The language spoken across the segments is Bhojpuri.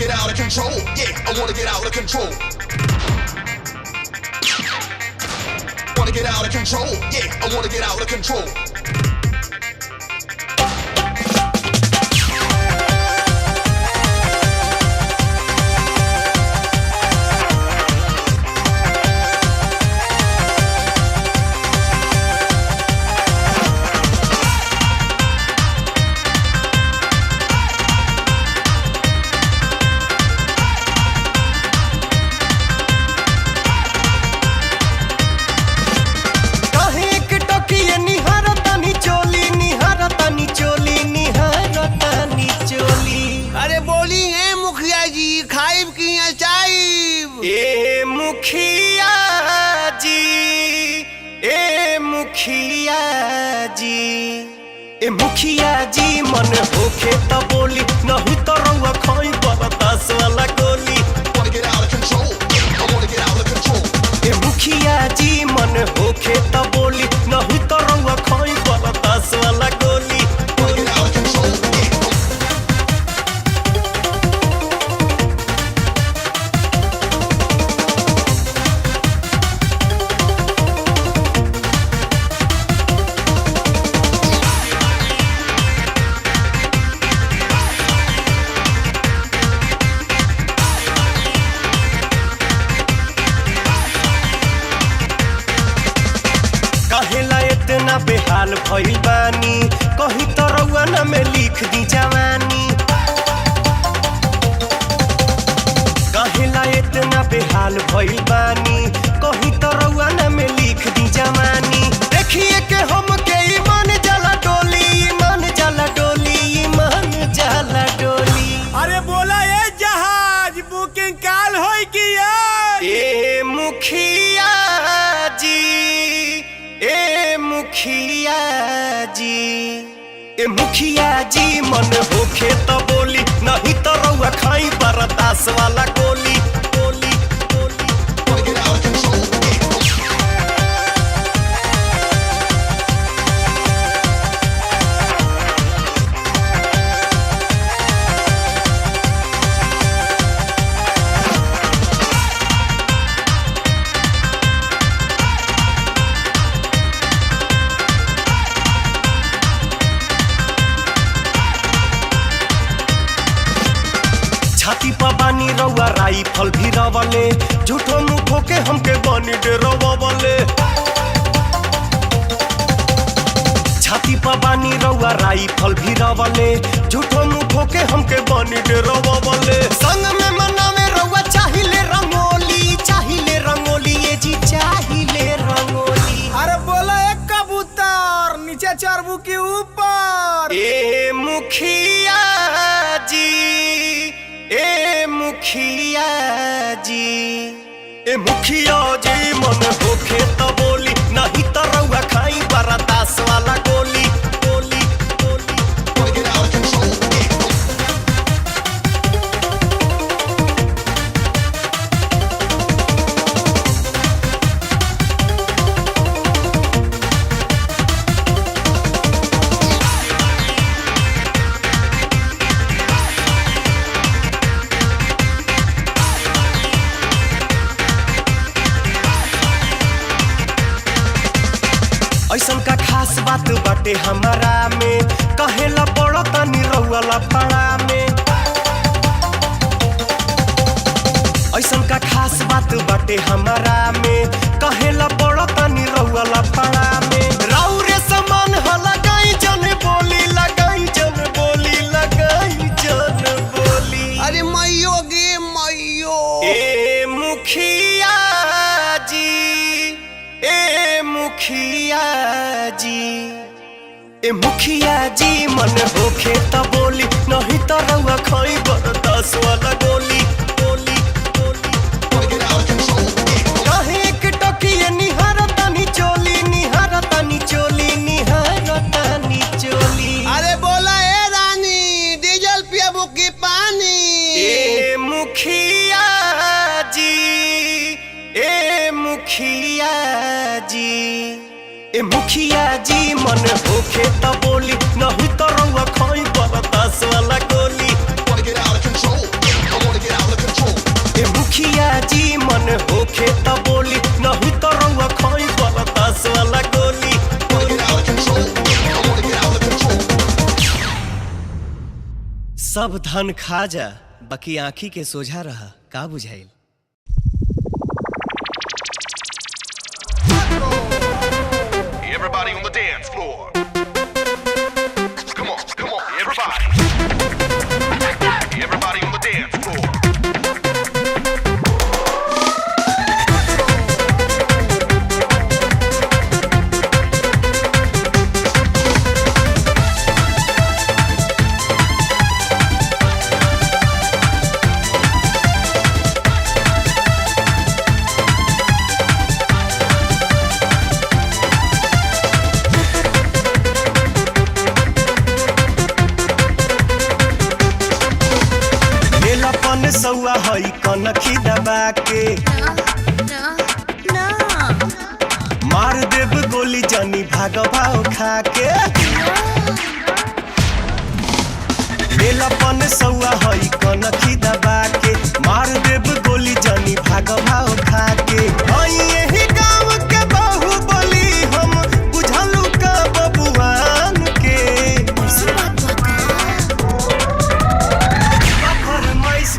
get out of control. Yeah, I wanna get out of control. Wanna get out of control. Yeah, I wanna get out of control. ए मुखिया जी मन होखे त बोली नहीं तो रउआ खोई बरदास वाला गोली। Wanna get out of control. I wanna get out of control. ए मुखिया जी मन होखे त बोली नहीं तो रउआ खोई बरदास वाला गोली। Wanna get out of control. इतना बेहाल भइल बानी कहीं तो रउआ न में लिख दी जवानी। कहेला इतना बेहाल भइल बानी कहीं तो रउआ न में लिख दी जवानी। देखिए के हम के ईमान जाला डोली, ईमान जाला डोली, ईमान जाला डोली। अरे बोला ये जहाज बुकिंग काल होई कि ए मुखिया जी, ए मुखिया जी मन होखे त बोली नहीं तो रउआ खाई बरदास वाला गोली गोली गोली। Wanna get out of control. छाती पर बानी रउआ राइफल भी रवले झूठो मुखो के हमके बनी डेरवले। छाती पर बानी रउआ राइफल भी रवले झूठो मुखो के हमके बनी डेरवले। संग में मनावे रउआ चाहिले रंगोली, चाहिले रंगोली, ये जी चाहिले रंगोली। अरे बोला एक कबूतर नीचे चरबू के ऊपर। ए मुखिया जी, ए मुखिया जी, ए मुखिया जी मन होखे त बोली नहीं तो रउआ खाई बरदास वाला गोली गोली गोली। Wanna get out of control. ऐसन का खास बात बाटे हमारा में कहेला बड़ा तनी रउआ पाड़ा में। ऐसन का खास बात बाटे हमारा में कहेला बड़ा तनी रउआ पाड़ा में। राउरे समान ह लगाई जन बोली, लगाई जन बोली, लगाई जन बोली। अरे मैयो गे मैयो। ए मुखिया जी, ए मुखिया जी, ए मुखिया जी मन होखे त बोली नहीं तो रउआ खाई बरदास वाला गोली गोली गोली। Wanna get out of control. काहे एक टोकिए निहारतानी चोली, निहारतानी चोली, निहारतानी चोली। अरे बोला ए रानी डीजल पियाबू की पानी। ए मुखिया जी, ए मुखिया जी, ए मुखिया जी मन होखे त बोली नहीं तो रउआ खाई बरदास वाला गोली। Wanna get out of control. I wanna सब धन खा जा बाकी आँखी के सोझा रहा का बुझाइल। Everybody on the dance floor. Come on, everybody. Everybody on the dance floor. सौआ हई कनखी दबा के मार देव गोली जनी भाग भाव खा के लेलापन सौआ हई कनखी दबा के मार देव गोली जनी भाग भाव खा के यही गाँव के बहु बोली हम बुझलू का बबुआन के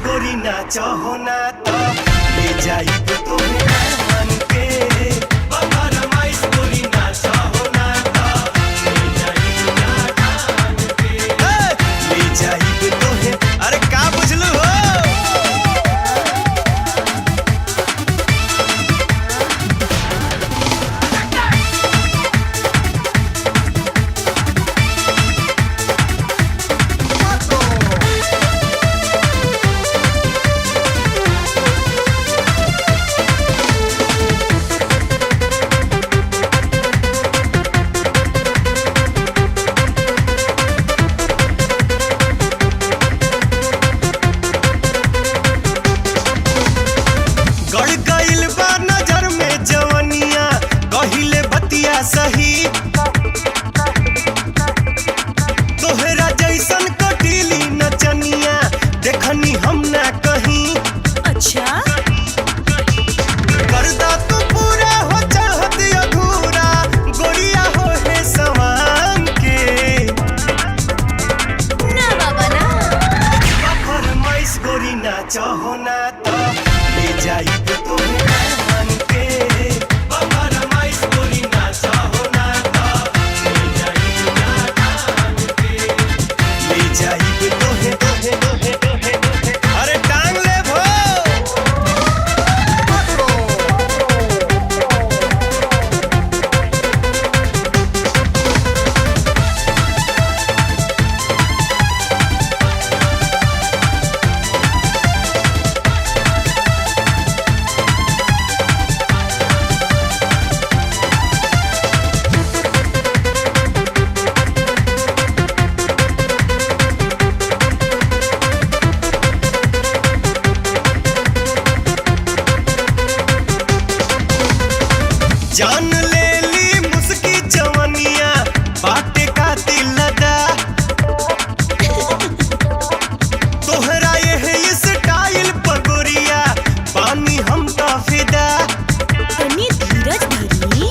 गोरी नाच हो ना तो ले जाई तो मान के बबर माइस गोरी नाच हो ना तो ले जाई ना मान के ले जाई तो है। अरे का बुझलू हो सही तोहरा जैसन कटीली नचनिया देखनी हम ना कहीं। अच्छा करदा तू पूरा हो चाहत अधूरा गोरिया हो है समान के ना बाबा ना फरमाइश गोरी नाच हो ना तो ले जाई तो मान के फरमाइश गोरी नाच हो ना तो ले जाई ना मान के ले जाई तो है अरे टांग ले भो। जान ले ली मुस्की जवनिया बाटे का दिल लदा तोहरा ये स्टाइल पगोरिया पानी हम तो फिदा तनी धीरज धरी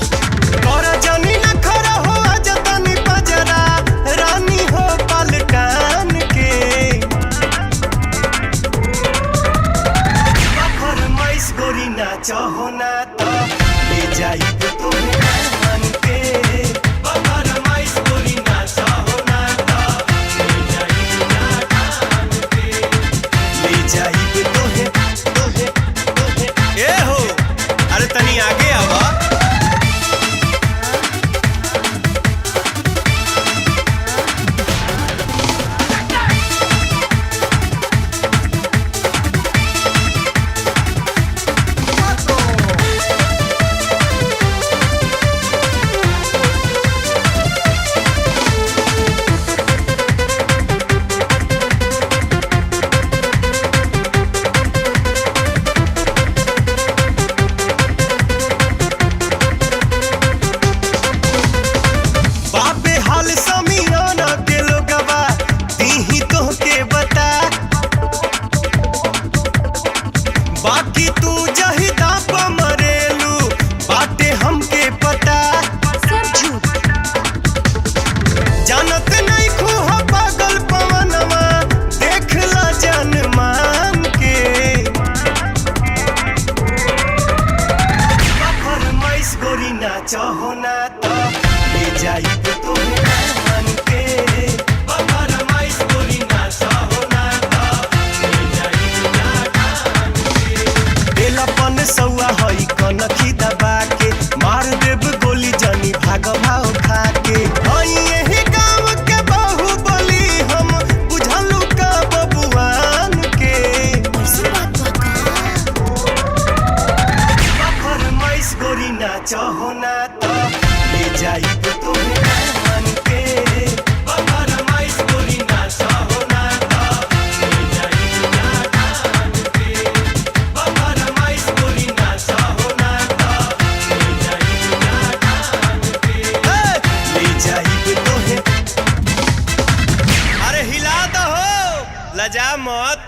और जानी न खरा हो जतनी बजरा रानी हो पलटान के फरमाइश गोरी नाच हो ना तो ले जाई तो मान के फरमाइश गोरी नाच हो ना तो ले जाई ना मान के ले जाई तो है ए हो। अरे तनी आगे आवा मत।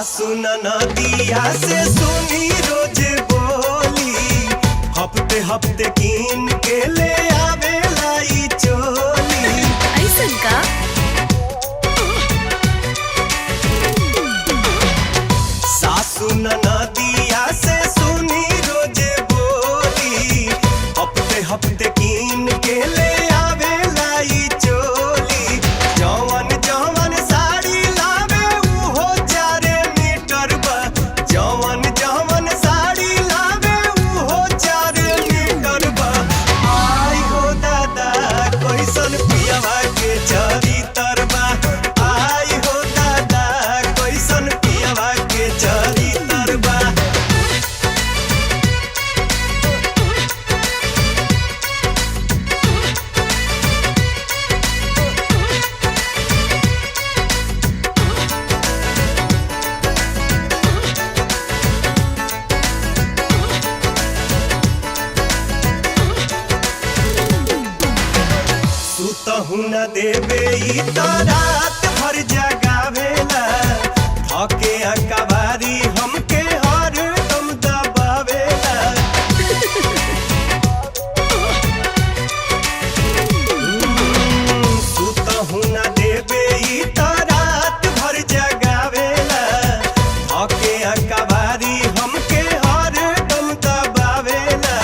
सुन नदिया से सुनी रोज बोली, हफ्ते हफ्ते कीन के ले आवे लाई चोली। ऐसन का सासु नदिया से सुनी रोज बोली, हफ्ते हफ्ते कीन के ले आवे लाई चोली। जवन जवन साड़ी लावे उहो 4 मीटर बा, जवन जवन साड़ी लावे उहो 4 मीटर बा। आई हो दादा कैसन पियवा के चरितर बा, आई हो दादा कैसन पियवा के चरितर बा। सुतहु न देवे ई त रात भर जगावेला, धके अकबारी हमके हर दम दबावेला। सुतहु न देवे ई त रात भर जगावेला, धके अकबारी हमके हर दम दबावेला।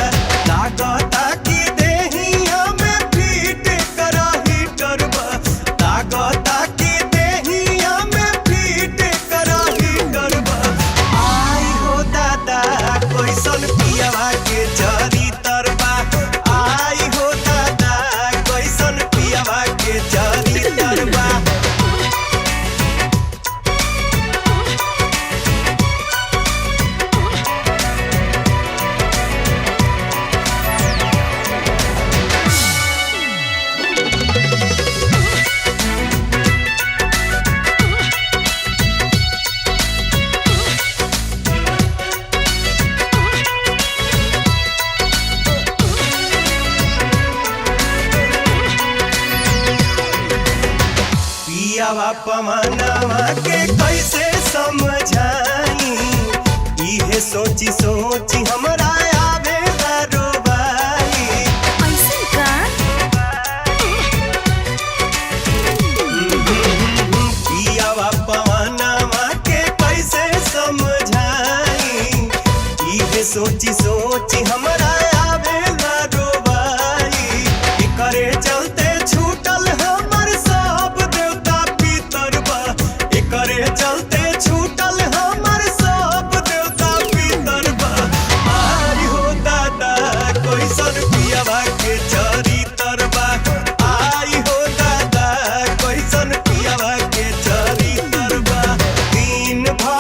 लागता कि देहिया में फिट करा हीटर बा, लागता कि देहिया में फिट करा हीटर बा। आई हो दादा कैसन पियवा के चरितर बा, आई हो दादा कैसन पियवा के चरितर बा। पियावा पमानावा के कैसे समझाई, इहे सोची सोची हमरा आवेला रोबाई। ऐसन का पियावा पमानावा के कैसे समझाई, इहे सोची सोची हमरा आवेला रोबाई। एकरे चलते छूटल हमर सब देवता पितर बा, एकरे चलते छूटल हमर सब देवता पितर बा। आई हो दादा कैसन पियवा के चरितर बा, आई हो दादा कैसन पियवा के चरितर बा। दिन भर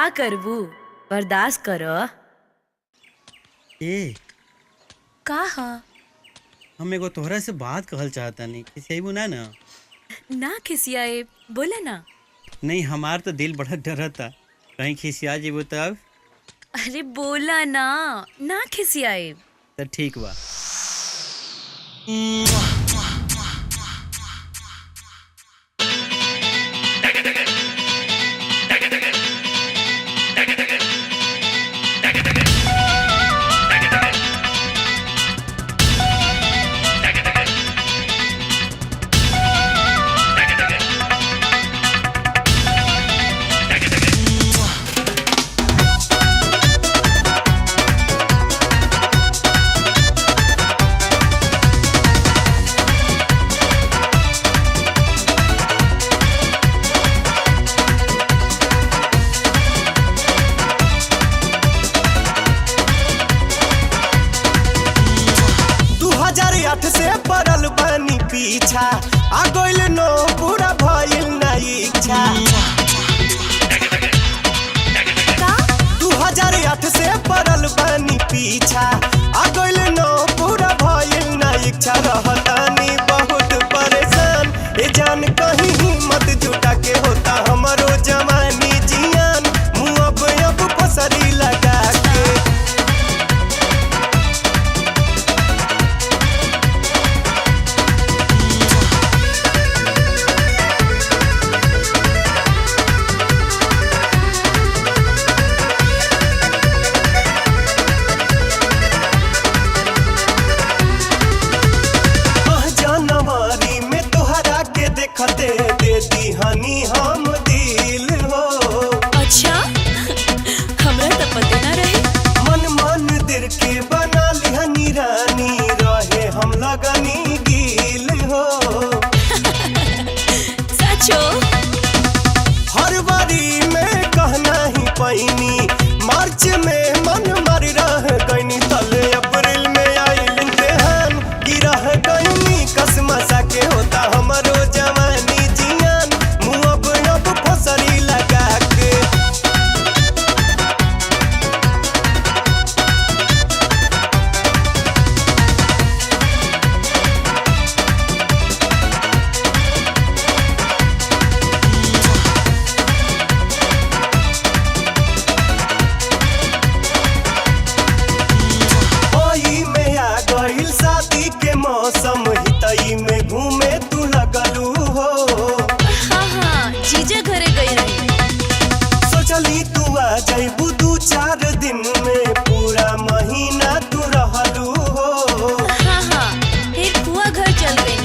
का करबू, बर्दाश्त करो। ए का हा? हम एगो तोहरा से बात कहल चाहता नहीं खिसियाबू ना ना। ना खिसियाए, बोला ना। नहीं हमार तो दिल बड़ा डरता कहीं खिसिया जेबू तब। अरे बोला ना, ना खिसियाए। तो ठीक बा। से पड़ल बनी पीछा आ गइल नो पूरा भइल ना इच्छा। 2008 से पड़ल बनी पीछा आ गइल नो पूरा भइल ना इच्छा। रहतानी बहुत परेशान ए जान कहीं हिम्मत जुटा के होता हमरो जवानी जियान। मुँह अब फसरी लगा के खते दे दी हनी हम दिल हो। अच्छा हमरा तो पता ना रहे। मन मंदिर के बना लिहनी रानी रहे हम लगनी गिल हो। सचो फरवरी में कहना ही पैनी मार्च में मन मर रह गईनी तले अप्रैल में आइल इम्तिहान की रह गईनी कसमसा के होता हमरो जवानी जियान। मुँह अब फसरी लगा के शादी के मौसम हितई में घूमे तू लगलू हो। हाँ जीजा घरे गई रही। सोचली तू आ जाइबू 2-4 दिन में पूरा महीना तू रहलू हो। हाँ फिर बुआ घर चल गई।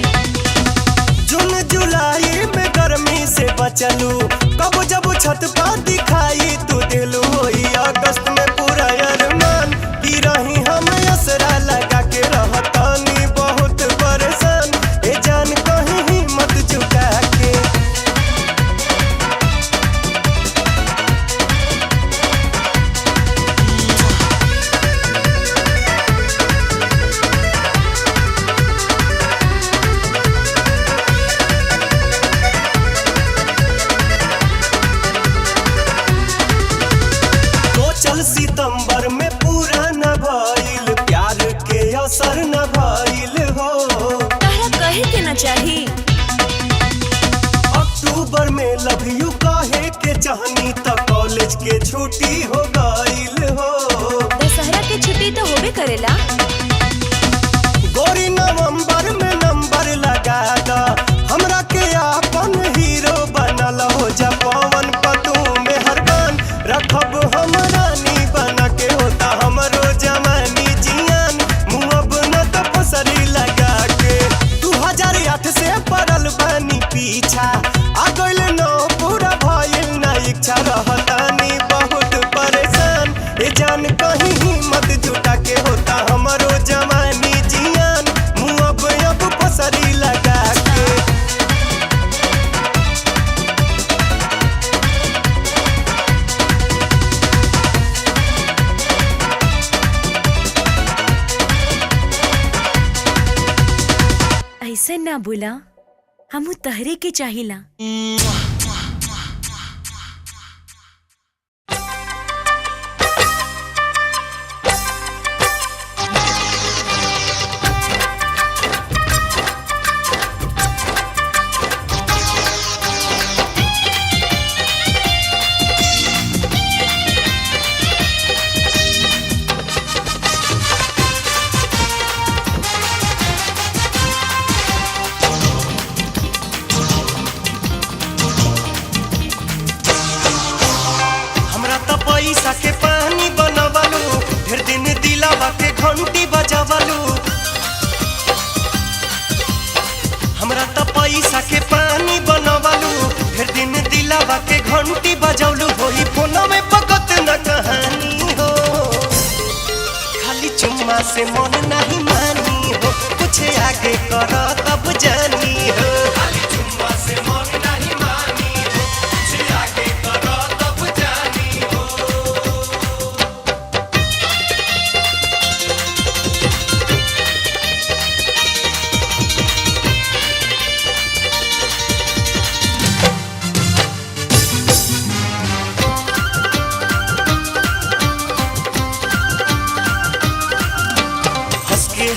जून जुलाई में गर्मी से बचलू कब जब छत पर दिखाई तू दिलू होई। अगस्त में पूरा अरमान की रही हम असरा लगा के रहतानी बहुत परेशान ए जान कहीं हिम्मत जुटा के। तो चल सितंबर में पूरा न भइल प्यार के असर न भइल हो। तारा कहे के ना चाही। अक्टूबर में लव यू कहे के चाहनी त कॉलेज के छुट्टी हो गइल हो। दशहरा के छुट्टी तो होबे करेला। गोरी नवंबर में नंबर लगा दा हमरा के अपन हीरो बनल हो। जब पवन पतू में हरबान रखब हम रानी बना के होता हमरो जवानी जियान। मुँह अब न तो फसरी लगा के 2008 से पड़ल बनी पीछा आ गइल नो पूरा भइल ना इच्छा। रहतानी बहुत परेशान ए जान कहीं हिम्मत जुटा के होता हमरो जवानी जियान। मुँह अब फसरी लगा के ऐसे ना बोला, हमू तहरे के चाहिला। दिलावा के घंटी बजौलू होई फोनो में पकत न कहानी हो खाली चुम्मा से मन नहीं मानी हो कुछ आगे कर तब जानी हो खाली चुम्मा से मन नहीं मानी हो कुछ आगे कर तब जानी हो।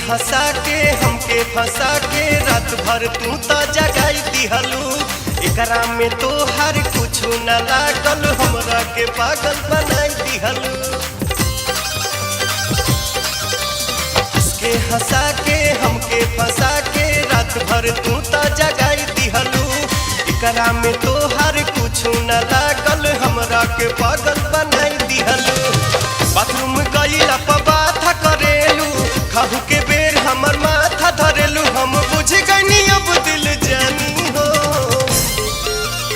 हंसा के हमके फंसा के रात भर तू तो जगाई दिहलू एकरा में तो हर कुछ न लागल हमरा के पागल बनाई दिहलू हंसा के हमके फंसा के रात भर तू तो जगाई दिहलू एकरा में तो हर कुछ न लागल हमरा के पागल बनाई दिहलू बाथरूम गईला पर बात करेलू खाहू के बेर हमर माथा धरेलू हम बुझ गनी अब दिल जानी हो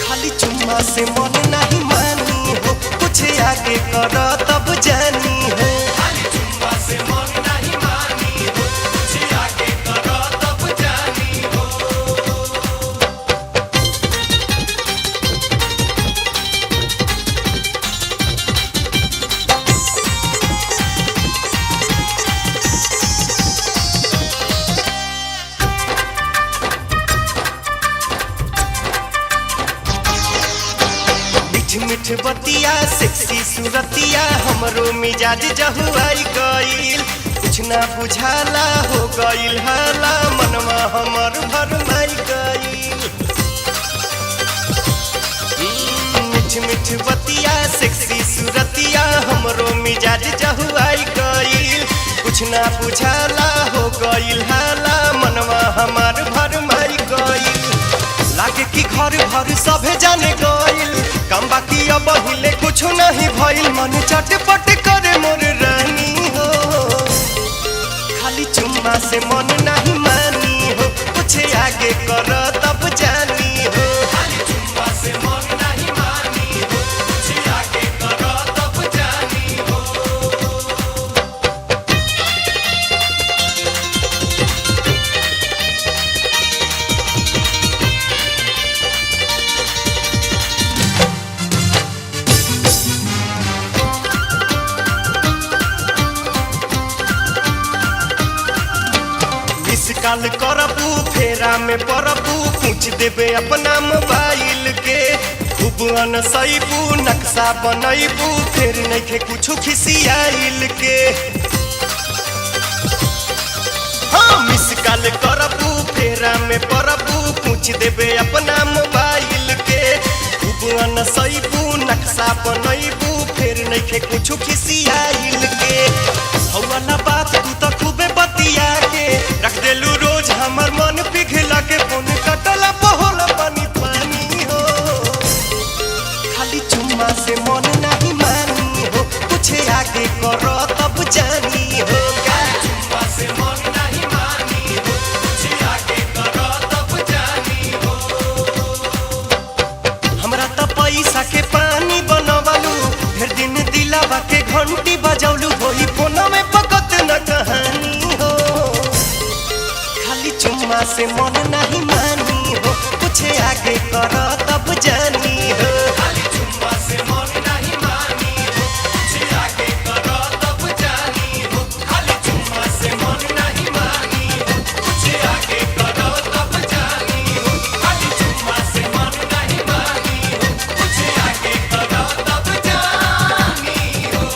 खाली चुम्मा से मन नहीं मानी हो कुछ आगे कर तब जानी हो खाली चुम्मा से मन नहीं मानी हो कुछ आगे कर तब जानी हो। मिठ बतिया सेक्सी सूरतिया हमरो मिजाज जहुआई गईल कुछ ना बुझाला हो गईल हाला मनवा हमर भरमाई गईल मिठ मिठ बतिया सेक्सी सूरतिया हमरो मिजाज जहुआई गईल कुछ ना बुझाला हो गईल हाला मनवा हमर भरमाई गईल लागे कि घर भर सभे जाने गईल कम बाकी अब हिले कुछ नहीं भइल मन चटपट करे मोर रानी हो खाली चुम्मा से मन नहीं मानी हो कुछ आगे कर तब जानी हो खाली चुम्मा से मन नहीं मानी हो कुछ आगे कर तब जानी हो। काल करबू फेरा में परबू पूछ देबे अपना मोबाइल के खूब अनसैबू नक्शा बनैबू फिर नइखे कुछ खिसियाइल के हाँ मिस काल करबू फेरा में परबू पूछ देबे अपना मोबाइल के खूब अनसैबू नक्शा बनैबू फिर नइखे कुछ खिसियाइल के हौला बात तू तो खूबे बतिया के रख देलू रोज हमर मन पिघला के फोन कटला बहोला पानी पानी हो खाली चुम्मा से मन नहीं मानी हो कुछ आगे कर तब जानी हो चुम्मा से मन नहीं मानी हो कुछ आगे कर तब जानी हो। हमरा तो पैसा के पानी बनवलू फिर दिन दिलावा के घंटी बजौलू होई फोनो में पकत न कहानी हो खाली चुम्मा से मन नहीं मानी हो कुछ आगे कर तब जानी हो खाली चुम्मा से मन नहीं मानी हो कुछ आगे कर तब जानी हो खाली चुम्मा से मन नहीं मानी हो कुछ आगे कर तब जानी हो खाली चुम्मा से मन नहीं मानी हो कुछ आगे कर तब जानी हो।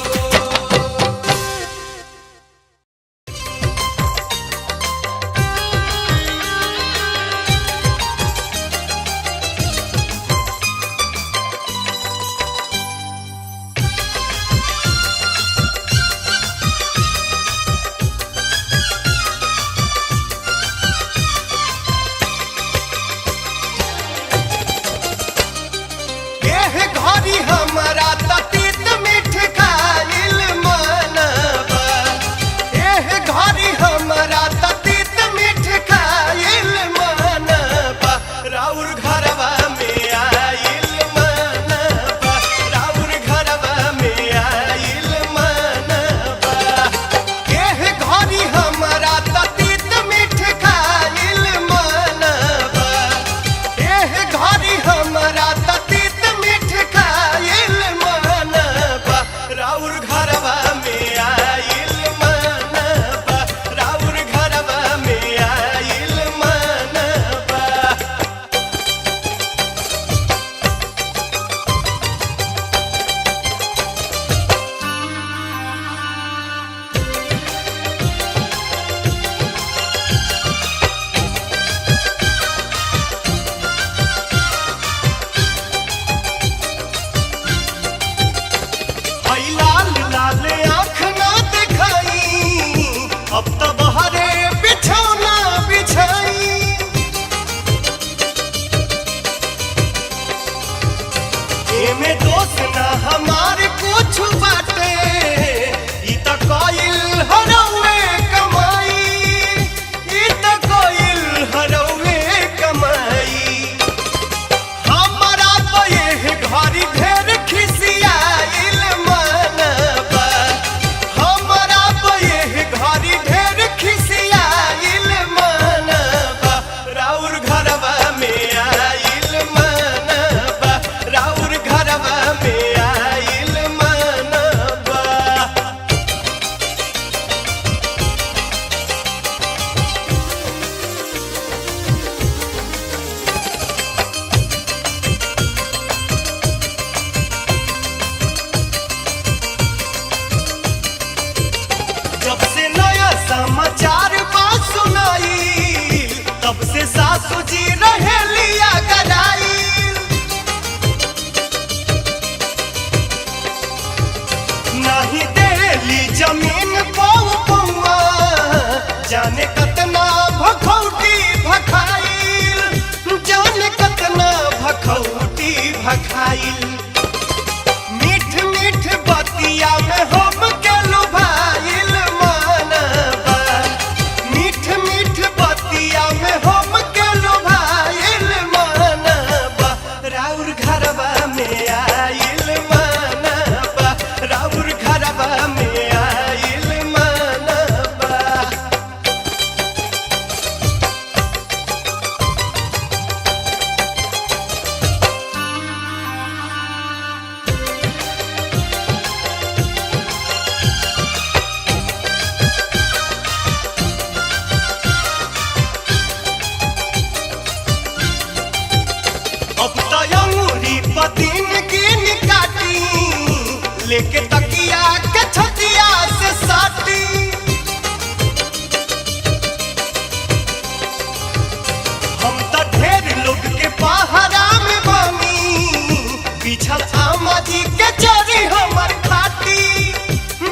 बिछल आमा जी के जरी हमर खाटी,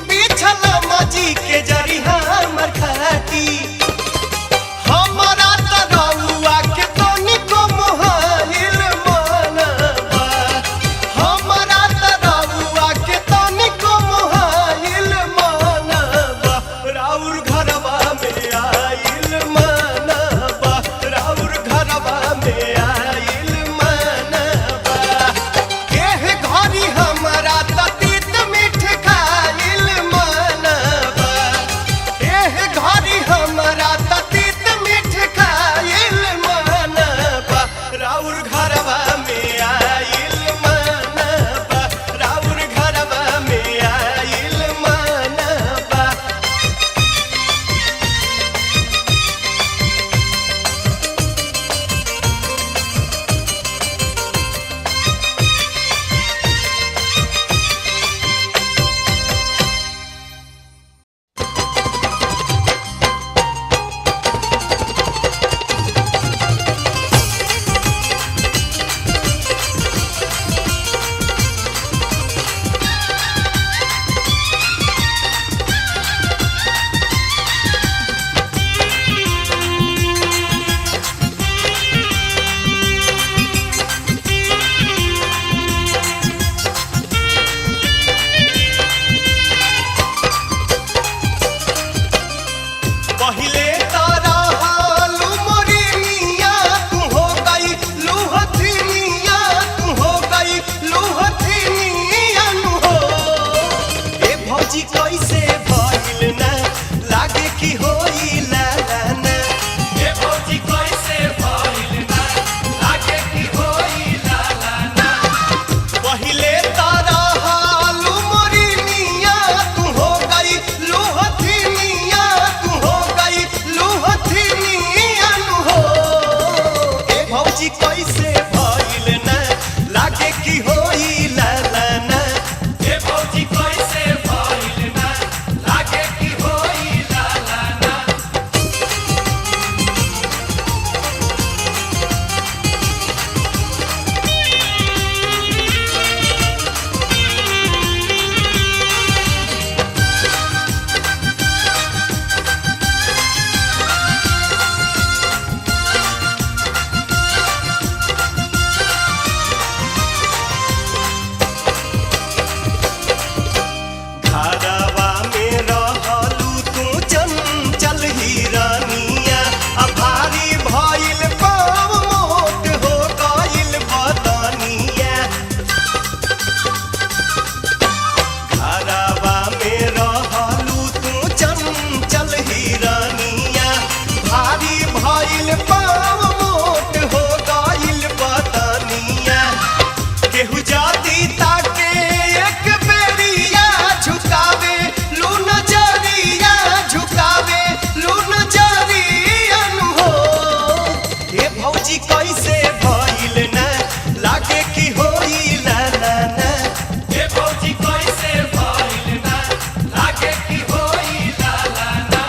बिछल आमा जी के जरी हमर खाटी। हमरा त रउआ के तनिको मोहाइल मनबा, हमरा त रउआ के तनिको मोहाइल मनबा। राउर घरवा में आइल मनबा, राउर घरवा में आइल मनबा। एह घरी हमरा त तीत मीठ खाइल मनबा, एह घरी हमरा त तीत मीठ खाइल मनबा। राउर घरवा में आइल मनबा, राउर घरवा में आइल मनबा। पहिले तारा हालू मोरी मिया, तू हो गई लूहथी मिया, तू हो गई लूहथी मिया नु हो। ए भौजी कैसे भइल ना, लागे कि होई लालाना। ए भौजी कैसे भइल ना, लागे कि होई लालाना। पहिले तारा हालू मोरी मिया, तू हो गई लूहथी मिया, तू हो गई लूहथी मिया नु हो। ए भौजी कैसे भइल ना, लागे कि होई लालाना। ए भौजी कैसे भइल ना, लागे कि होई लालाना। घरवा में रहलू तू चंचल हिरनिया, आ भारी भइल पाँव मोट हो गइल बदनिया। घरवा में रहलू तू चंचल हिरनिया, भारी भइल पाँव मोट हो गइल बदनिया। केहू जाति ताके एक बेरिया झुकावे लू नजरिया, झुकावे लू नजरिया नु हो। ए भौजी कैसे भइल ना, लागे कि होई लालाना। ए भौजी कैसे भइल ना, लागे कि होई लालाना।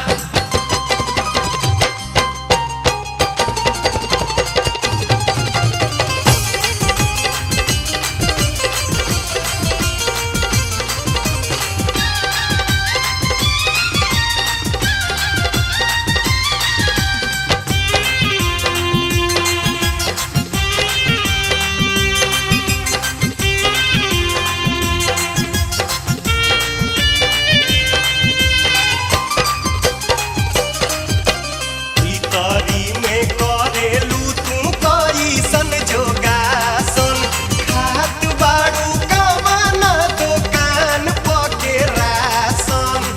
भीतरी में करेलू तू कैसन जोगासन, खात बाड़ू कवना दुकान पके रासन।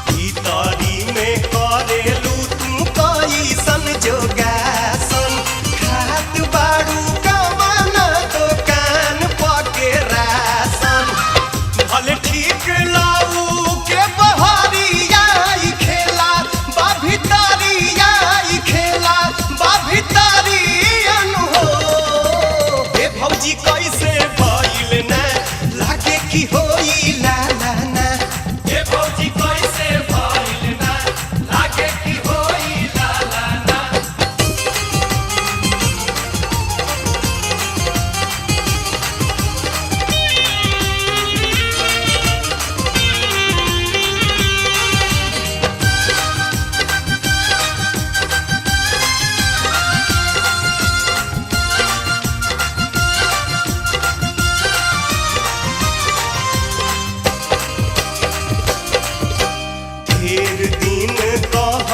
भीतरी में करेलू तू कैसन जोगासन, खात बाड़ू कवना दुकान पके रासन। भले ठीक लाऊ के बहरिया, ई खेला बा ढेर दिन कह